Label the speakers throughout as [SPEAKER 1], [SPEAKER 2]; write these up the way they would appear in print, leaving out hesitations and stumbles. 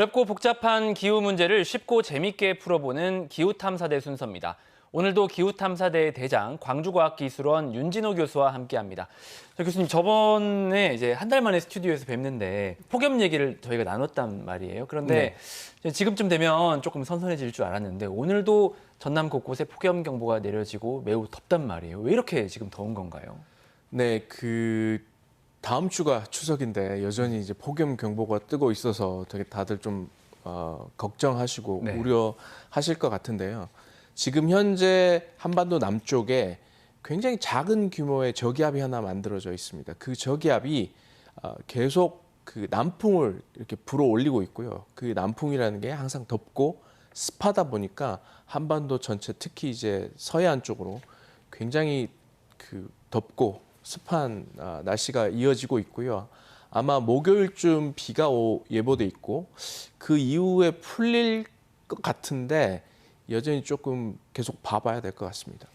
[SPEAKER 1] 어렵고 복잡한 기후 문제를 쉽고 재밌게 풀어보는 기후탐사대 순서입니다. 오늘도 기후탐사대의 대장 광주과학기술원 윤진호 교수와 함께합니다. 교수님, 저번에 이제 한 달 만에 스튜디오에서 뵙는데 폭염 얘기를 저희가 나눴단 말이에요. 그런데 지금쯤 되면 조금 선선해질 줄 알았는데 오늘도 전남 곳곳에 폭염 경보가 내려지고 매우 덥단 말이에요. 왜 이렇게 지금 더운 건가요?
[SPEAKER 2] 네, 다음 주가 추석인데 여전히 이제 폭염 경보가 뜨고 있어서 되게 다들 좀 걱정하시고 우려하실 것 같은데요. 지금 현재 한반도 남쪽에 굉장히 작은 규모의 저기압이 하나 만들어져 있습니다. 그 저기압이 계속 그 남풍을 이렇게 불어올리고 있고요. 그 남풍이라는 게 항상 덥고 습하다 보니까 한반도 전체, 특히 이제 서해안 쪽으로 굉장히 덥고 습한 날씨가 이어지고 있고요. 아마 목요일쯤 비가 예보돼 있고 그 이후에 풀릴 것 같은데 여전히 조금 계속 봐봐야 될 것 같습니다.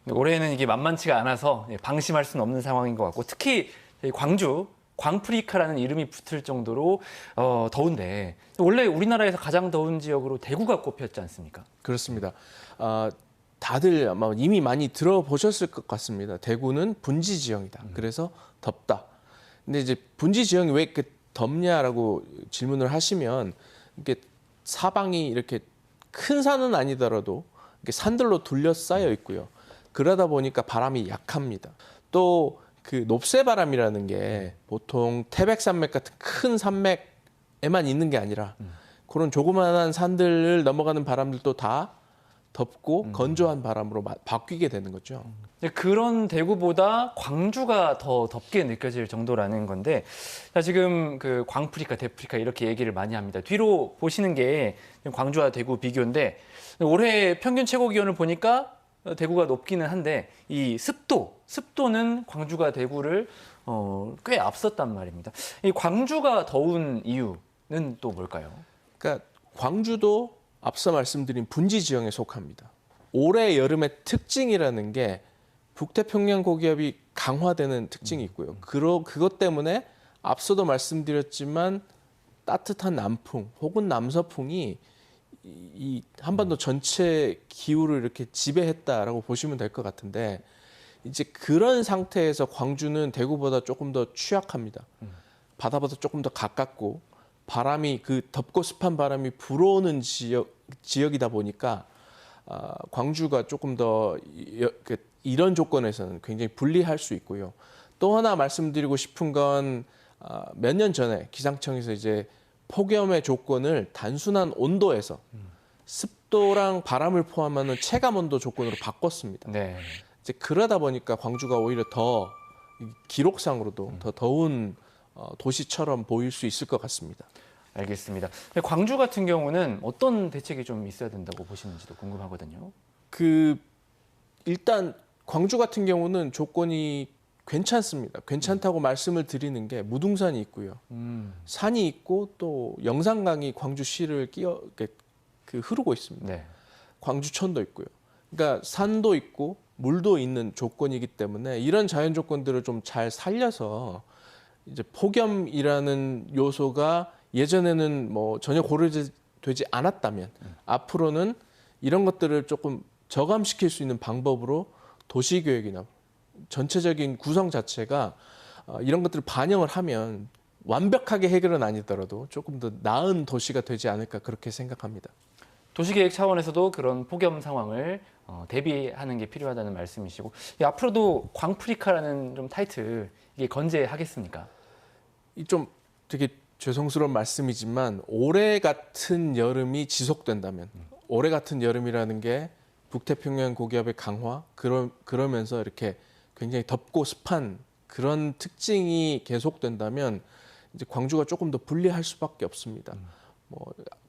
[SPEAKER 1] 올해는 이게 만만치가 않아서 방심할 수는 없는 상황인 것 같고, 특히 광주, 광프리카라는 이름이 붙을 정도로 더운데, 원래 우리나라에서 가장 더운 지역으로 대구가 꼽혔지 않습니까?
[SPEAKER 2] 그렇습니다. 다들 아마 이미 많이 들어보셨을 것 같습니다. 대구는 분지 지형이다. 그래서 덥다. 근데 이제 분지 지형이 왜 이렇게 덥냐라고 질문을 하시면, 이렇게 사방이 이렇게 큰 산은 아니더라도 이렇게 산들로 둘러싸여 있고요. 그러다 보니까 바람이 약합니다. 또 그 높새바람이라는 게 보통 태백산맥 같은 큰 산맥에만 있는 게 아니라 그런 조그마한 산들을 넘어가는 바람들도 다 덥고 건조한 바람으로 바뀌게 되는 거죠.
[SPEAKER 1] 그런 대구보다 광주가 더 덥게 느껴질 정도라는 건데, 지금 그 광프리카, 대프리카 이렇게 얘기를 많이 합니다. 뒤로 보시는 게 광주와 대구 비교인데, 올해 평균 최고 기온을 보니까 대구가 높기는 한데 이 습도는 광주가 대구를 꽤 앞섰단 말입니다. 이 광주가 더운 이유는 또 뭘까요?
[SPEAKER 2] 그러니까 광주도 앞서 말씀드린 분지 지형에 속합니다. 올해 여름의 특징이라는 게 북태평양 고기압이 강화되는 특징이 있고요. 그것 때문에 앞서도 말씀드렸지만 따뜻한 남풍 혹은 남서풍이 이 한반도 전체 기후를 이렇게 지배했다라고 보시면 될 것 같은데, 이제 그런 상태에서 광주는 대구보다 조금 더 취약합니다. 바다보다 조금 더 가깝고 바람이 덥고 습한 바람이 불어오는 지역이다 보니까 광주가 조금 더 이런 조건에서는 굉장히 불리할 수 있고요. 또 하나 말씀드리고 싶은 건 몇 년 전에 기상청에서 이제 폭염의 조건을 단순한 온도에서 습도랑 바람을 포함하는 체감 온도 조건으로 바꿨습니다. 이제 그러다 보니까 광주가 오히려 더 기록상으로도 더 더운 도시처럼 보일 수 있을 것 같습니다.
[SPEAKER 1] 알겠습니다. 광주 같은 경우는 어떤 대책이 좀 있어야 된다고 보시는지도 궁금하거든요.
[SPEAKER 2] 일단 광주 같은 경우는 조건이 괜찮습니다. 괜찮다고 말씀을 드리는 게 무등산이 있고요. 산이 있고 또 영산강이 광주시를 흐르고 있습니다. 광주천도 있고요. 그러니까 산도 있고 물도 있는 조건이기 때문에 이런 자연 조건들을 좀 잘 살려서 이제 폭염이라는 요소가 예전에는 뭐 전혀 고려되지 않았다면 앞으로는 이런 것들을 조금 저감시킬 수 있는 방법으로 도시계획이나 전체적인 구성 자체가 이런 것들을 반영을 하면 완벽하게 해결은 아니더라도 조금 더 나은 도시가 되지 않을까 그렇게 생각합니다.
[SPEAKER 1] 도시계획 차원에서도 그런 폭염 상황을 대비하는 게 필요하다는 말씀이시고, 앞으로도 광프리카라는 좀 타이틀 이게 건재하겠습니까?
[SPEAKER 2] 좀 되게 죄송스러운 말씀이지만 올해 같은 여름이 지속된다면, 올해 같은 여름이라는 게 북태평양 고기압의 강화 그러면서 이렇게 굉장히 덥고 습한 그런 특징이 계속된다면 이제 광주가 조금 더 불리할 수밖에 없습니다.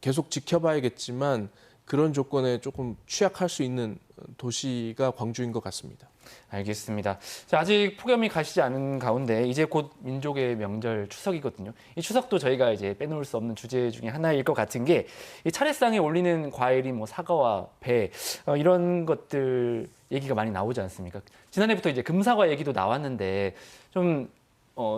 [SPEAKER 2] 계속 지켜봐야겠지만 그런 조건에 조금 취약할 수 있는 도시가 광주인 것 같습니다.
[SPEAKER 1] 알겠습니다. 자, 아직 폭염이 가시지 않은 가운데 이제 곧 민족의 명절 추석이거든요. 이 추석도 저희가 이제 빼놓을 수 없는 주제 중에 하나일 것 같은 게, 이 차례상에 올리는 과일이 뭐 사과와 배 이런 것들 얘기가 많이 나오지 않습니까? 지난해부터 이제 금사과 얘기도 나왔는데 좀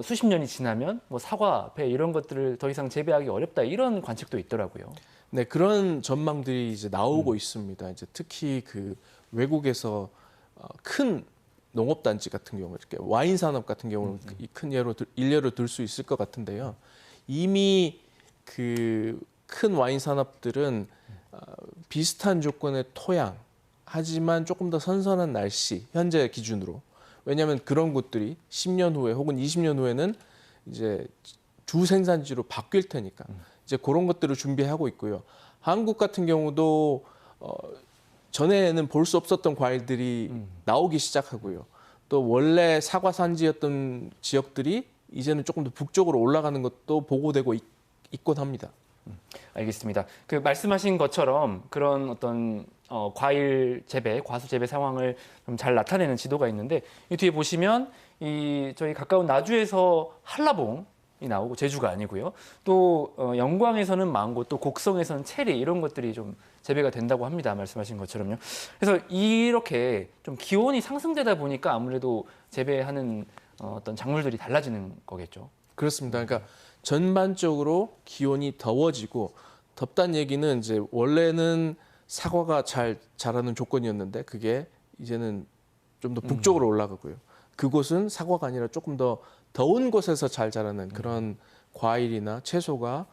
[SPEAKER 1] 수십 년이 지나면 뭐 사과, 배 이런 것들을 더 이상 재배하기 어렵다 이런 관측도 있더라고요.
[SPEAKER 2] 네, 그런 전망들이 이제 나오고 있습니다. 이제 특히 그 외국에서 큰 농업단지 같은 경우, 이렇게 와인 산업 같은 경우는 큰 일례로 들 수 있을 것 같은데요. 이미 그 큰 와인 산업들은 비슷한 조건의 토양, 하지만 조금 더 선선한 날씨, 현재 기준으로. 왜냐하면 그런 곳들이 10년 후에 혹은 20년 후에는 이제 주 생산지로 바뀔 테니까 이제 그런 것들을 준비하고 있고요. 한국 같은 경우도 전에는 볼 수 없었던 과일들이 나오기 시작하고요. 또 원래 사과 산지였던 지역들이 이제는 조금 더 북쪽으로 올라가는 것도 보고되고 있곤 합니다.
[SPEAKER 1] 알겠습니다. 그 말씀하신 것처럼 그런 어떤 과일 재배, 과수 재배 상황을 좀 잘 나타내는 지도가 있는데 이 뒤에 보시면 이 저희 가까운 나주에서 한라봉이 나오고 제주가 아니고요. 또 영광에서는 망고, 또 곡성에서는 체리 이런 것들이 좀 재배가 된다고 합니다. 말씀하신 것처럼요. 그래서 이렇게 좀 기온이 상승되다 보니까 아무래도 재배하는 어떤 작물들이 달라지는 거겠죠.
[SPEAKER 2] 그렇습니다. 그러니까 전반적으로 기온이 더워지고 덥다는 얘기는 이제 원래는 사과가 잘 자라는 조건이었는데 그게 이제는 좀 더 북쪽으로 올라가고요. 그곳은 사과가 아니라 조금 더 더운 곳에서 잘 자라는 그런 과일이나 채소가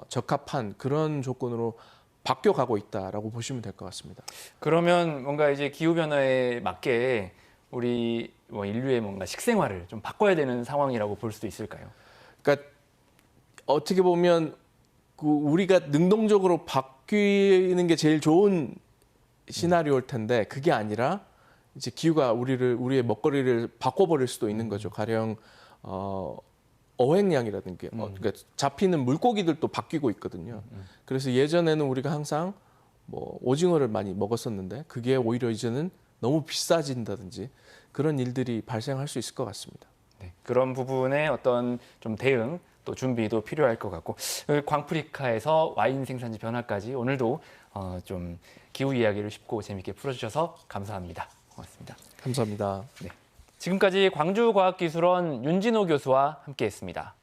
[SPEAKER 2] 적합한 그런 조건으로 바뀌어가고 있다라고 보시면 될 것 같습니다.
[SPEAKER 1] 그러면 뭔가 이제 기후 변화에 맞게 우리 뭐 인류의 뭔가 식생활을 좀 바꿔야 되는 상황이라고 볼 수도 있을까요?
[SPEAKER 2] 그러니까 어떻게 보면 우리가 능동적으로 바뀌는 게 제일 좋은 시나리오일 텐데 그게 아니라 이제 기후가 우리의 먹거리를 바꿔버릴 수도 있는 거죠. 가령 어획량이라든가 그러니까 잡히는 물고기들도 바뀌고 있거든요. 그래서 예전에는 우리가 항상 뭐 오징어를 많이 먹었었는데 그게 오히려 이제는 너무 비싸진다든지 그런 일들이 발생할 수 있을 것 같습니다.
[SPEAKER 1] 네, 그런 부분에 어떤 좀 대응 또 준비도 필요할 것 같고 광프리카에서 와인 생산지 변화까지 오늘도 좀 기후 이야기를 쉽고 재밌게 풀어주셔서 감사합니다. 고맙습니다.
[SPEAKER 2] 감사합니다.
[SPEAKER 1] 네, 지금까지 광주과학기술원 윤진호 교수와 함께했습니다.